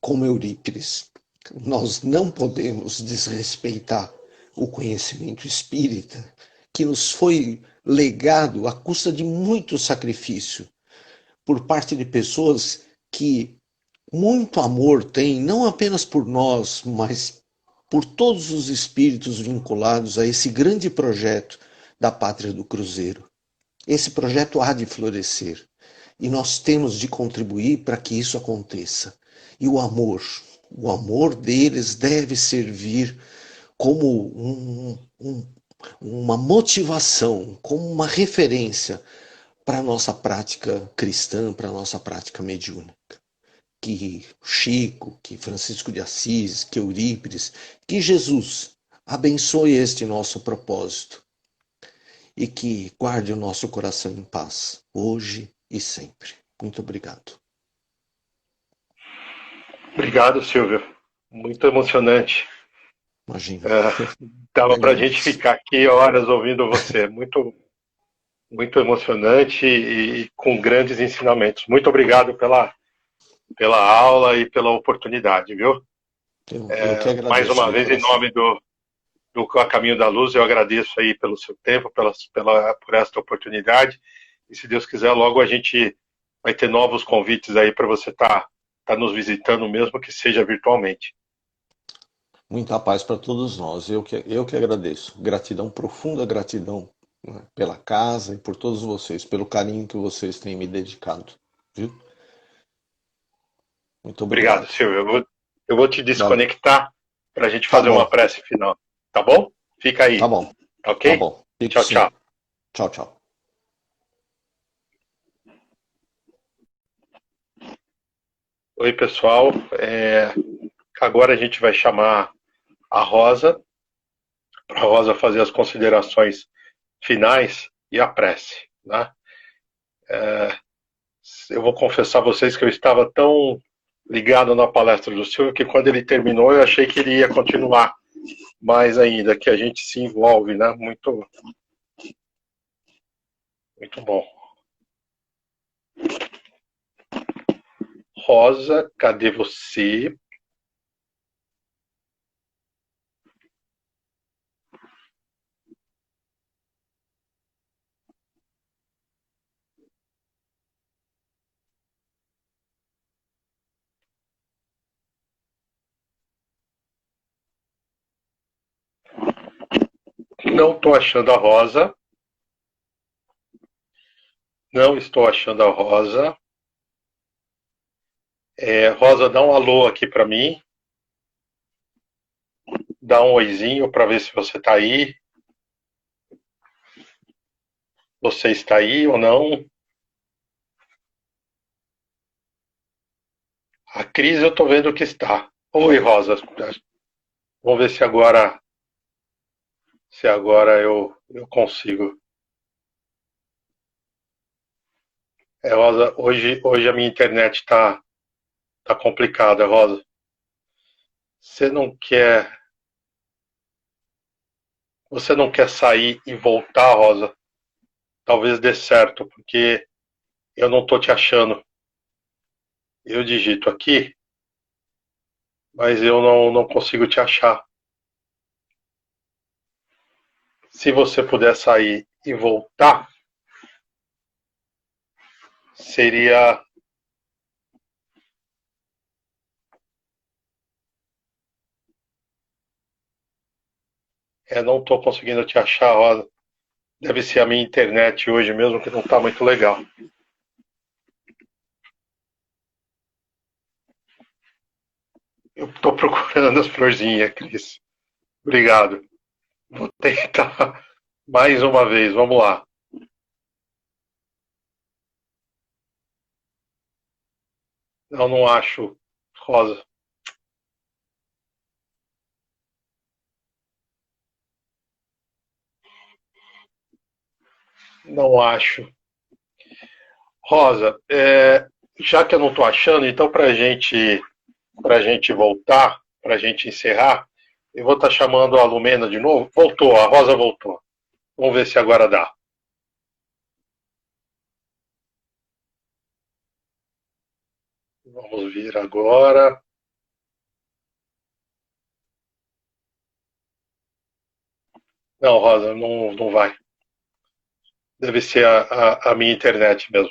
Como Eurípides. Nós não podemos desrespeitar o conhecimento espírita que nos foi legado à custa de muito sacrifício por parte de pessoas que muito amor tem, não apenas por nós, mas por todos os espíritos vinculados a esse grande projeto da Pátria do Cruzeiro. Esse projeto há de florescer e nós temos de contribuir para que isso aconteça. E o amor deles deve servir como uma motivação, como uma referência para a nossa prática cristã, para a nossa prática mediúnica. Que Chico, que Francisco de Assis, que Eurípides, que Jesus abençoe este nosso propósito e que guarde o nosso coração em paz, hoje e sempre. Muito obrigado. Obrigado, Silvio. Muito emocionante. Imagina. Dava para a gente Agradeço. ficar aqui horas ouvindo você. Muito, muito emocionante e com grandes ensinamentos. Muito obrigado pela aula e pela oportunidade, viu? Eu que Mais agradeço uma de vez, em coração. nome do A Caminho da Luz, eu agradeço aí pelo seu tempo, por esta oportunidade. E se Deus quiser, logo a gente vai ter novos convites aí para você tá nos visitando, mesmo que seja virtualmente. Muita paz para todos nós. Eu que agradeço. Gratidão, profunda gratidão, né, pela casa e por todos vocês, pelo carinho que vocês têm me dedicado. Viu? Muito Obrigado, obrigado. Silvio. Eu vou te Valeu. desconectar para a gente Tá fazer uma bom, prece final. Tá bom? Fica tá aí. bom, tá Ok? bom. Fico Tchau, sim. tchau. Tchau, tchau. Oi, pessoal. Agora a gente vai chamar a Rosa, para a Rosa fazer as considerações finais e a prece. Né? Eu vou confessar a vocês que eu estava tão ligado na palestra do Silvio que quando ele terminou eu achei que ele ia continuar mais ainda, que a gente se envolve, né? Muito, muito bom. Rosa, cadê você? Não estou achando a Rosa. Não estou achando a Rosa. Rosa, dá um alô aqui para mim. Dá um oizinho para ver se você está aí. Você está aí ou não? A Cris eu estou vendo que está. Oi, Rosa. Vamos ver se agora eu consigo. Rosa, hoje a minha internet tá complicada, Rosa. Você não quer, você não quer sair e voltar, Rosa? Talvez dê certo, porque eu não tô te achando. Eu digito aqui, mas eu não consigo te achar. Se você puder sair e voltar, seria. Não estou conseguindo te achar, Rosa. Deve ser a minha internet hoje mesmo, que não está muito legal. Eu estou procurando as florzinhas, Cris. Obrigado. Vou tentar mais uma vez. Vamos lá. Eu não acho, Rosa. Não acho. Rosa, já que eu não estou achando, então para gente voltar, para gente encerrar, eu vou estar chamando a Lumena de novo. Voltou, a Rosa voltou. Vamos ver se agora dá. Vamos vir agora. Não, Rosa, não vai. Deve ser a minha internet mesmo.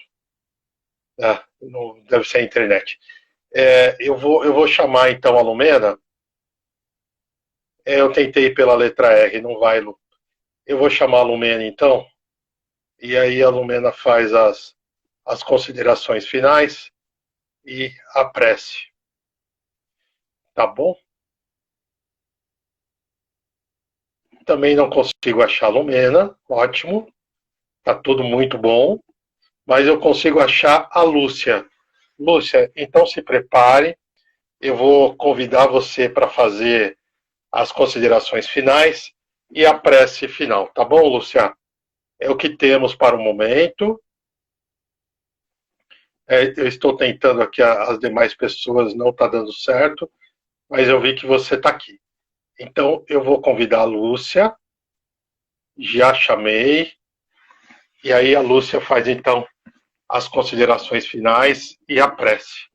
Não, deve ser a internet. Eu vou chamar então a Lumena. Eu tentei pela letra R, não vai, Lu. Eu vou chamar a Lumena então. E aí a Lumena faz as considerações finais e a prece. Tá bom? Também não consigo achar a Lumena. Ótimo. Tá tudo muito bom. Mas eu consigo achar a Lúcia. Lúcia, então se prepare. Eu vou convidar você para fazer as considerações finais e a prece final. Tá bom, Lúcia? É o que temos para o momento. Eu estou tentando aqui, as demais pessoas não está dando certo, mas eu vi que você está aqui. Então, eu vou convidar a Lúcia, já chamei, e aí a Lúcia faz então as considerações finais e a prece.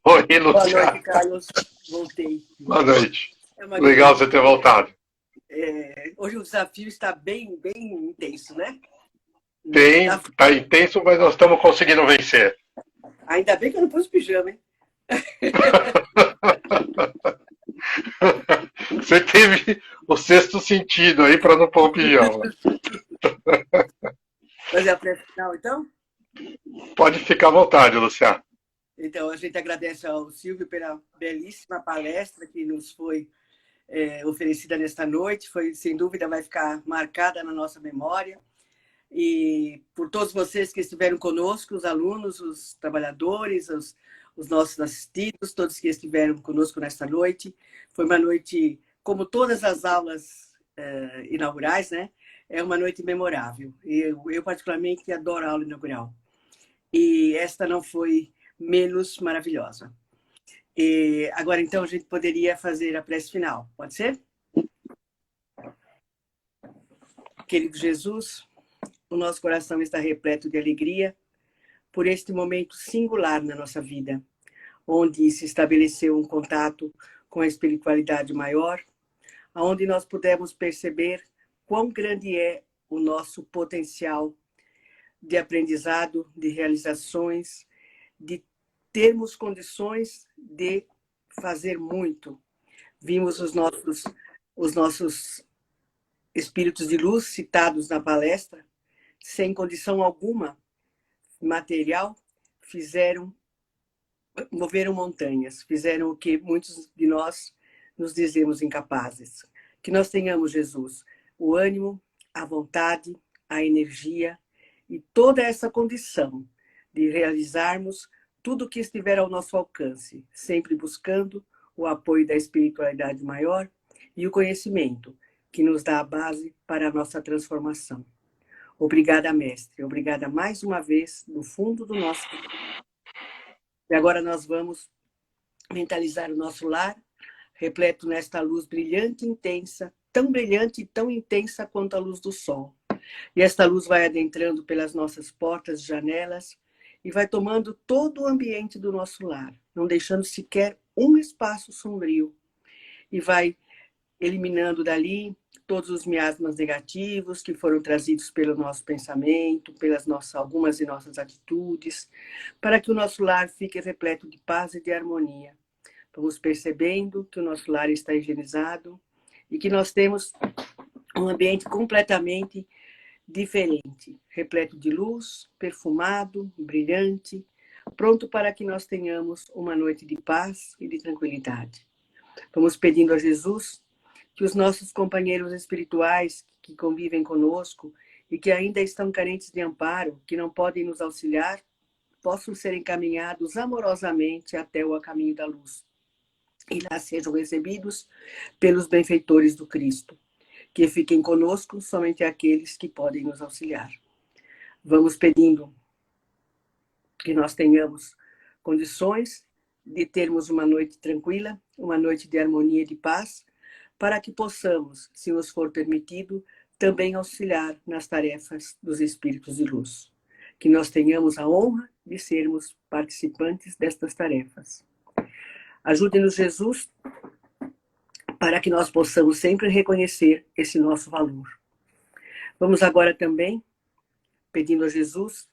Oi, Lúcia. Boa noite, Carlos. Voltei. Boa noite. Legal você ter voltado. Hoje o desafio está bem intenso, né? Tá intenso, mas nós estamos conseguindo vencer. Ainda bem que eu não pus pijama, hein? Você teve o sexto sentido aí para não pôr o pijama. Fazer a prece final, então? Pode ficar à vontade, Luciano. Então, a gente agradece ao Silvio pela belíssima palestra que nos foi oferecida nesta noite. Foi, sem dúvida, vai ficar marcada na nossa memória. E por todos vocês que estiveram conosco, os alunos, os trabalhadores, os nossos assistidos, todos que estiveram conosco nesta noite. Foi uma noite, como todas as aulas inaugurais, né? É uma noite memorável. Eu particularmente, adoro a aula inaugural. E esta não foi menos maravilhosa. E agora, então, a gente poderia fazer a prece final. Pode ser? Querido Jesus, o nosso coração está repleto de alegria por este momento singular na nossa vida, onde se estabeleceu um contato com a espiritualidade maior, onde nós pudemos perceber quão grande é o nosso potencial de aprendizado, de realizações, de termos condições de fazer muito. Vimos os nossos espíritos de luz citados na palestra, sem condição alguma material, moveram montanhas, fizeram o que muitos de nós nos dizemos incapazes. Que nós tenhamos, Jesus, o ânimo, a vontade, a energia e toda essa condição de realizarmos tudo o que estiver ao nosso alcance, sempre buscando o apoio da espiritualidade maior e o conhecimento, que nos dá a base para a nossa transformação. Obrigada, Mestre. Obrigada mais uma vez, do fundo do nosso coração. E agora nós vamos mentalizar o nosso lar, repleto nesta luz brilhante e intensa, tão brilhante e tão intensa quanto a luz do sol. E esta luz vai adentrando pelas nossas portas e janelas e vai tomando todo o ambiente do nosso lar, não deixando sequer um espaço sombrio. E vai eliminando dali todos os miasmas negativos que foram trazidos pelo nosso pensamento, pelas algumas de nossas atitudes, para que o nosso lar fique repleto de paz e de harmonia. Vamos percebendo que o nosso lar está higienizado e que nós temos um ambiente completamente diferente, repleto de luz, perfumado, brilhante, pronto para que nós tenhamos uma noite de paz e de tranquilidade. Vamos pedindo a Jesus que os nossos companheiros espirituais que convivem conosco e que ainda estão carentes de amparo, que não podem nos auxiliar, possam ser encaminhados amorosamente até o caminho da luz. E lá sejam recebidos pelos benfeitores do Cristo. Que fiquem conosco somente aqueles que podem nos auxiliar. Vamos pedindo que nós tenhamos condições de termos uma noite tranquila, uma noite de harmonia e de paz, para que possamos, se nos for permitido, também auxiliar nas tarefas dos espíritos de luz. Que nós tenhamos a honra de sermos participantes destas tarefas. Ajude-nos, Jesus, para que nós possamos sempre reconhecer esse nosso valor. Vamos agora também, pedindo a Jesus,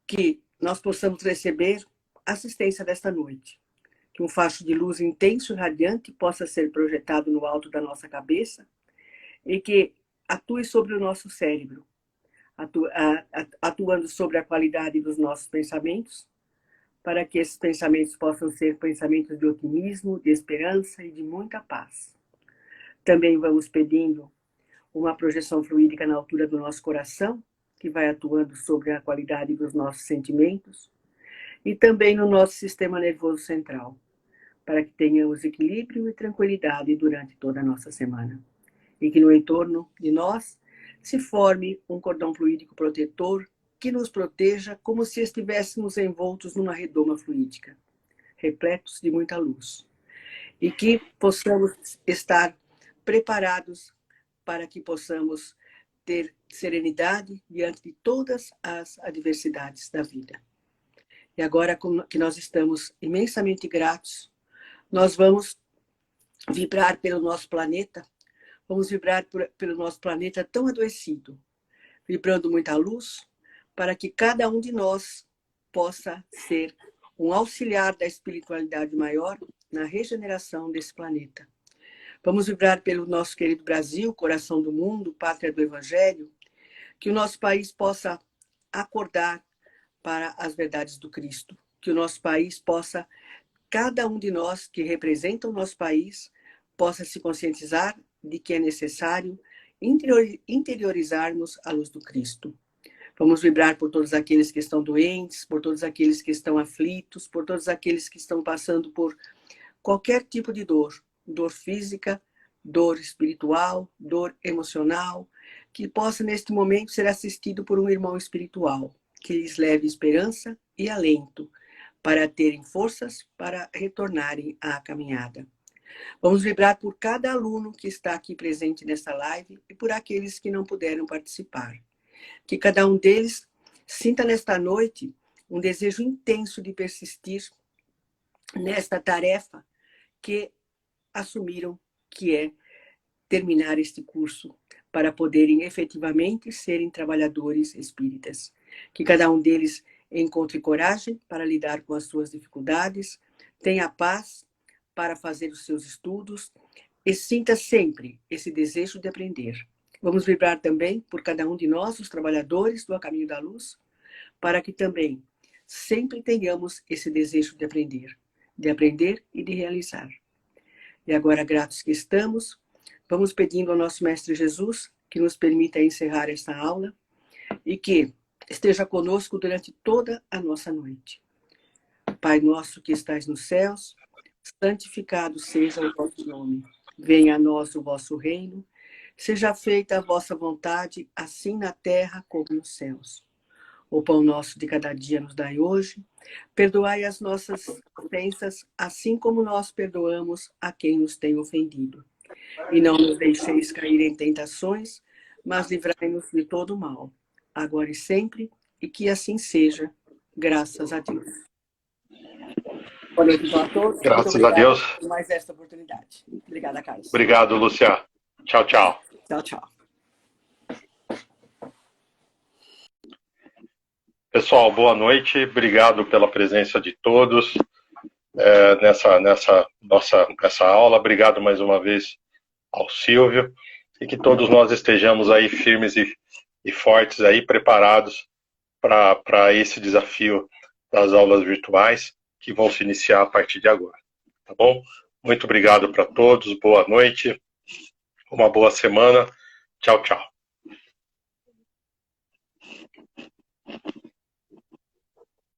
que nós possamos receber assistência desta noite. Que um facho de luz intenso e radiante possa ser projetado no alto da nossa cabeça e que atue sobre o nosso cérebro, atuando sobre a qualidade dos nossos pensamentos, para que esses pensamentos possam ser pensamentos de otimismo, de esperança e de muita paz. Também vamos pedindo uma projeção fluídica na altura do nosso coração, que vai atuando sobre a qualidade dos nossos sentimentos, e também no nosso sistema nervoso central, para que tenhamos equilíbrio e tranquilidade durante toda a nossa semana. E que no entorno de nós se forme um cordão fluídico protetor que nos proteja como se estivéssemos envoltos numa redoma fluídica, repletos de muita luz. E que possamos estar preparados para que possamos ter serenidade diante de todas as adversidades da vida. E agora que nós estamos imensamente gratos, nós vamos vibrar pelo nosso planeta, vamos vibrar pelo nosso planeta tão adoecido, vibrando muita luz, para que cada um de nós possa ser um auxiliar da espiritualidade maior na regeneração desse planeta. Vamos vibrar pelo nosso querido Brasil, coração do mundo, pátria do Evangelho, que o nosso país possa acordar para as verdades do Cristo, que o nosso país possa, cada um de nós que representa o nosso país, possa se conscientizar de que é necessário interiorizarmos a luz do Cristo. Vamos vibrar por todos aqueles que estão doentes, por todos aqueles que estão aflitos, por todos aqueles que estão passando por qualquer tipo de dor, dor física, dor espiritual, dor emocional, que possa neste momento ser assistido por um irmão espiritual, que lhes leve esperança e alento para terem forças para retornarem à caminhada. Vamos vibrar por cada aluno que está aqui presente nessa live e por aqueles que não puderam participar. Que cada um deles sinta nesta noite um desejo intenso de persistir nesta tarefa que assumiram, que é terminar este curso para poderem efetivamente serem trabalhadores espíritas. Que cada um deles encontre coragem para lidar com as suas dificuldades, tenha paz para fazer os seus estudos e sinta sempre esse desejo de aprender. Vamos vibrar também por cada um de nós, os trabalhadores do Caminho da Luz, para que também sempre tenhamos esse desejo de aprender e de realizar. E agora, gratos que estamos, vamos pedindo ao nosso Mestre Jesus que nos permita encerrar esta aula e que esteja conosco durante toda a nossa noite. Pai nosso que estais nos céus, santificado seja o vosso nome. Venha a nós o vosso reino. Seja feita a vossa vontade, assim na terra como nos céus. O pão nosso de cada dia nos dai hoje. Perdoai as nossas ofensas, assim como nós perdoamos a quem nos tem ofendido. E não nos deixeis cair em tentações, mas livrai-nos de todo o mal, agora e sempre, e que assim seja, graças a Deus. Boa noite a todos. Graças a Deus. Por mais esta oportunidade. Obrigada, Carlos. Obrigado, Lúcia. Tchau, tchau. Tchau, tchau. Pessoal, boa noite. Obrigado pela presença de todos nessa aula. Obrigado mais uma vez ao Silvio. E que todos nós estejamos aí firmes e fortes, aí preparados para esse desafio das aulas virtuais que vão se iniciar a partir de agora. Tá bom? Muito obrigado para todos. Boa noite. Uma boa semana. Tchau, tchau.